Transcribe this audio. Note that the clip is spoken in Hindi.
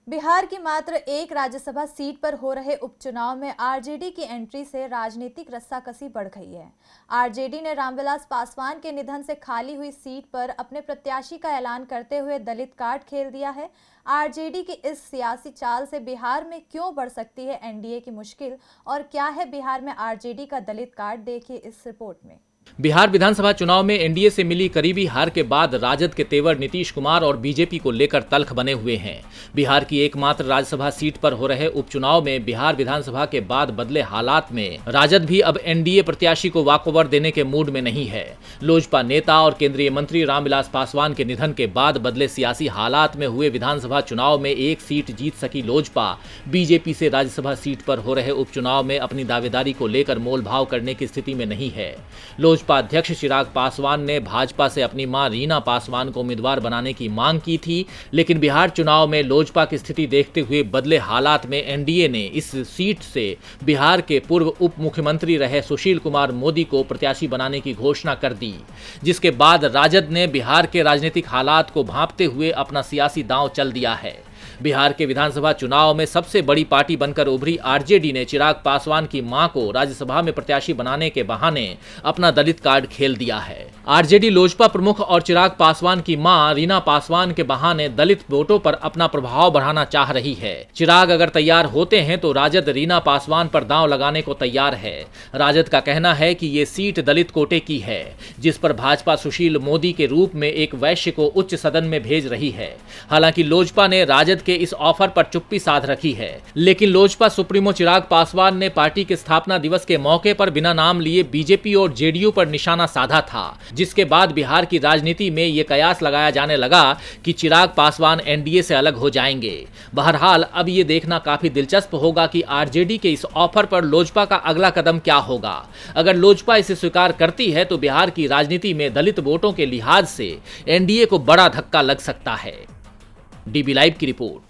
बिहार की मात्र एक राज्यसभा सीट पर हो रहे उपचुनाव में आरजेडी की एंट्री से राजनीतिक रस्साकसी बढ़ गई है। आरजेडी ने रामविलास पासवान के निधन से खाली हुई सीट पर अपने प्रत्याशी का ऐलान करते हुए दलित कार्ड खेल दिया है। आरजेडी की इस सियासी चाल से बिहार में क्यों बढ़ सकती है एनडीए की मुश्किल, और क्या है बिहार में आरजेडी का दलित कार्ड, देखिए इस रिपोर्ट में। बिहार विधानसभा चुनाव में एनडीए से मिली करीबी हार के बाद राजद के तेवर नीतीश कुमार और बीजेपी को लेकर तल्ख बने हुए हैं। बिहार की एकमात्र राज्यसभा सीट पर हो रहे उपचुनाव में बिहार विधानसभा के बाद बदले हालात में राजद भी अब एनडीए प्रत्याशी को वॉकओवर देने के मूड में नहीं है। लोजपा नेता और केंद्रीय मंत्री रामविलास पासवान के निधन के बाद बदले सियासी हालात में हुए विधानसभा चुनाव में एक सीट जीत सकी लोजपा बीजेपी से राज्यसभा सीट पर हो रहे उपचुनाव में अपनी दावेदारी को लेकर मोलभाव करने की स्थिति में नहीं है। लोजपा अध्यक्ष चिराग पासवान ने भाजपा से अपनी मां रीना पासवान को उम्मीदवार बनाने की मांग की थी, लेकिन बिहार चुनाव में लोजपा की स्थिति देखते हुए बदले हालात में एनडीए ने इस सीट से बिहार के पूर्व उप मुख्यमंत्री रहे सुशील कुमार मोदी को प्रत्याशी बनाने की घोषणा कर दी, जिसके बाद राजद ने बिहार के राजनीतिक हालात को भांपते हुए अपना सियासी दांव चल दिया है। बिहार के विधानसभा चुनाव में सबसे बड़ी पार्टी बनकर उभरी आरजेडी ने चिराग पासवान की मां को राज्यसभा में प्रत्याशी बनाने के बहाने अपना दलित कार्ड खेल दिया है। आरजेडी लोजपा प्रमुख और चिराग पासवान की मां रीना पासवान के बहाने दलित वोटों पर अपना प्रभाव बढ़ाना चाह रही है। चिराग अगर तैयार होते हैं तो राजद रीना पासवान पर दांव लगाने को तैयार है। राजद का कहना है कि ये सीट दलित कोटे की है, जिस पर भाजपा सुशील मोदी के रूप में एक वैश्य को उच्च सदन में भेज रही है। हालांकि लोजपा ने राजद के इस ऑफर पर चुप्पी साध रखी है, लेकिन लोजपा सुप्रीमो चिराग पासवान ने पार्टी के स्थापना दिवस के मौके पर बिना नाम लिए बीजेपी और जेडीयू पर निशाना साधा था, जिसके बाद बिहार की राजनीति में यह कयास लगाया जाने लगा कि चिराग पासवान एनडीए से अलग हो जाएंगे। बहरहाल अब यह देखना काफी दिलचस्प होगा कि आरजेडी के इस ऑफर पर लोजपा का अगला कदम क्या होगा। अगर लोजपा इसे स्वीकार करती है तो बिहार की राजनीति में दलित वोटों के लिहाज से एनडीए को बड़ा धक्का लग सकता है। डीबी लाइव की रिपोर्ट।